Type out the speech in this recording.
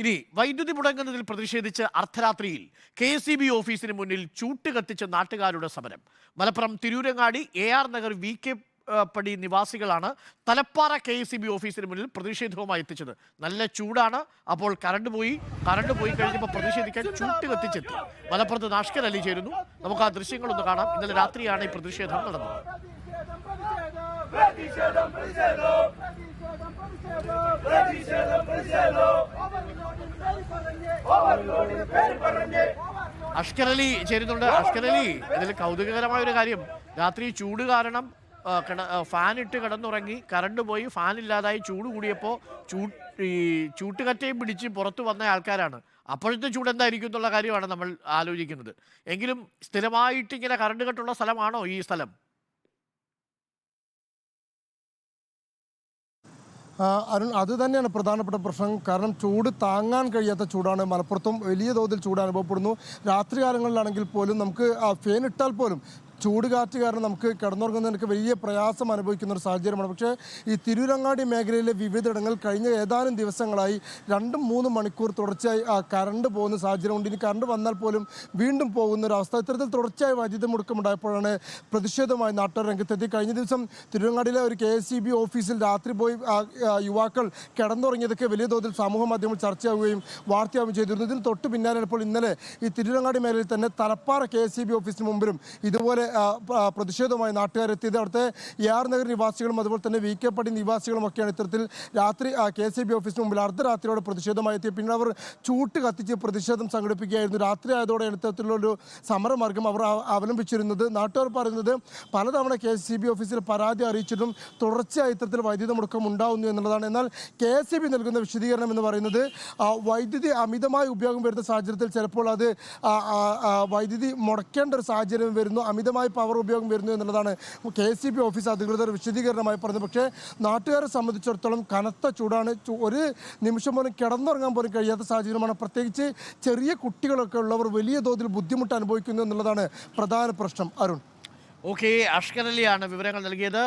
ഇനി വൈദ്യുതി മുടങ്ങുന്നതിൽ പ്രതിഷേധിച്ച് അർദ്ധരാത്രിയിൽ KSEB ഓഫീസിന് മുന്നിൽ ചൂട്ട് കത്തിച്ച നാട്ടുകാരുടെ സമരം. മലപ്പുറം തിരൂരങ്ങാടി AR നഗർ VK പടി നിവാസികളാണ് തലപ്പാറ KSEB ഓഫീസിന് മുന്നിൽ പ്രതിഷേധവുമായി എത്തിച്ചത്. നല്ല ചൂടാണ്. അപ്പോൾ കറണ്ട് പോയി കഴിഞ്ഞപ്പോൾ പ്രതിഷേധിക്കാൻ ചൂട്ട് കത്തിച്ചെത്തി. മലപ്പുറത്ത് നാഷ്കർ അലി ചേരുന്നു. നമുക്ക് ആ ദൃശ്യങ്ങളൊന്ന് കാണാം. ഇന്നലെ രാത്രിയാണ് ഈ പ്രതിഷേധം നടന്നത്. അഷ്കർ അലി ചേരുന്നുണ്ട്. അഷ്കർ അലി, ഇതിൽ കൗതുകകരമായ ഒരു കാര്യം, രാത്രി ചൂട് കാരണം ഫാൻ ഇട്ട് കിടന്നുറങ്ങി, കറണ്ട് പോയി, ഫാൻ ഇല്ലാതായി, ചൂട് കൂടിയപ്പോൾ ഈ ചൂട്ടുകറ്റയും പിടിച്ച് പുറത്തു വന്ന ആൾക്കാരാണ്. അപ്പോഴത്തെ ചൂട് എന്തായിരിക്കും എന്നുള്ള കാര്യമാണ് നമ്മൾ ആലോചിക്കുന്നത്. എങ്കിലും സ്ഥിരമായിട്ട് ഇങ്ങനെ കറണ്ട് കട്ടുള്ള സ്ഥലമാണോ ഈ സ്ഥലം? അരുൺ, അത് തന്നെയാണ് പ്രധാനപ്പെട്ട പ്രശ്നം. കാരണം ചൂട് താങ്ങാൻ കഴിയാത്ത ചൂടാണ്. മലപ്പുറത്തും വലിയ തോതിൽ ചൂട് അനുഭവപ്പെടുന്നു. രാത്രികാലങ്ങളിലാണെങ്കിൽ പോലും നമുക്ക് ഫാൻ ഇട്ടാൽ പോലും ചൂട് കാറ്റ് കാരണം നമുക്ക് കിടന്നുറങ്ങുന്നതിനൊക്കെ വലിയ പ്രയാസം അനുഭവിക്കുന്ന ഒരു സാഹചര്യമാണ്. പക്ഷേ ഈ തിരൂരങ്ങാടി മേഖലയിലെ വിവിധയിടങ്ങളിൽ കഴിഞ്ഞ ഏതാനും ദിവസങ്ങളായി 2-3 മണിക്കൂർ തുടർച്ചയായി കറണ്ട് പോകുന്ന സാഹചര്യമുണ്ട്. ഇനി കറണ്ട് വന്നാൽ പോലും വീണ്ടും പോകുന്ന ഒരു അവസ്ഥ. ഇത്തരത്തിൽ തുടർച്ചയായി വൈദ്യുതി മുടക്കമുണ്ടായപ്പോഴാണ് പ്രതിഷേധമായി നാട്ടുകാർ രംഗത്തെത്തി. കഴിഞ്ഞ ദിവസം തിരൂരങ്ങാടിയിലെ ഒരു KSEB ഓഫീസിൽ രാത്രി പോയി യുവാക്കൾ കിടന്നുറങ്ങിയതൊക്കെ വലിയ തോതിൽ സമൂഹ മാധ്യമങ്ങൾ ചർച്ചയാവുകയും വാർത്തയാവുകയും ചെയ്തിരുന്നു. ഇതിന് തൊട്ട് പിന്നാലെ ഇപ്പോൾ ഇന്നലെ ഈ തിരൂരങ്ങാടി മേഖലയിൽ തന്നെ തലപ്പാറ KSEB ഓഫീസിന് മുമ്പിലും ഇതുപോലെ പ്രതിഷേധവുമായി നാട്ടുകാരെത്തിയത്. അവിടുത്തെ AR നഗർ നിവാസികളും അതുപോലെ തന്നെ VK പടി നിവാസികളും ഒക്കെയാണ് ഇത്തരത്തിൽ രാത്രി KSEB ഓഫീസിന് മുമ്പിൽ അർദ്ധരാത്രിയോടെ പ്രതിഷേധമായി എത്തി. പിന്നീട് അവർ ചൂട്ട് കത്തിച്ച് പ്രതിഷേധം സംഘടിപ്പിക്കുകയായിരുന്നു. രാത്രി ആയതോടെ ഇത്തരത്തിലുള്ളൊരു സമരമാർഗം അവർ അവലംബിച്ചിരുന്നത്. നാട്ടുകാർ പറയുന്നത് പലതവണ KSEB ഓഫീസിൽ പരാതി അറിയിച്ചിട്ടും തുടർച്ചയായി ഇത്തരത്തിൽ വൈദ്യുതി മുടക്കം ഉണ്ടാകുന്നു എന്നുള്ളതാണ്. എന്നാൽ KSEB നൽകുന്ന വിശദീകരണം എന്ന് പറയുന്നത് വൈദ്യുതി അമിതമായ ഉപയോഗം വരുന്ന സാഹചര്യത്തിൽ ചിലപ്പോൾ അത് വൈദ്യുതി മുടക്കേണ്ട ഒരു സാഹചര്യം വരുന്നു, അമിതമായ പവർ ഉപയോഗം വരുന്നു എന്നുള്ളതാണ് KSEB ഓഫീസ് അധികൃതർ വിശദീകരണമായി പറഞ്ഞത്. പക്ഷേ നാട്ടുകാരെ സംബന്ധിച്ചിടത്തോളം കനത്ത ചൂടാണ്. ഒരു നിമിഷം പോലും കിടന്നുറങ്ങാൻ പോലും കഴിയാത്ത സാഹചര്യമാണ്. പ്രത്യേകിച്ച് ചെറിയ കുട്ടികളൊക്കെ ഉള്ളവർ വലിയ തോതിൽ ബുദ്ധിമുട്ട് അനുഭവിക്കുന്നു എന്നുള്ളതാണ് പ്രധാന പ്രശ്നം. അരുൺ, ഓക്കെ, അഷ്കർ അലിയാണ് വിവരങ്ങൾ നൽകിയത്.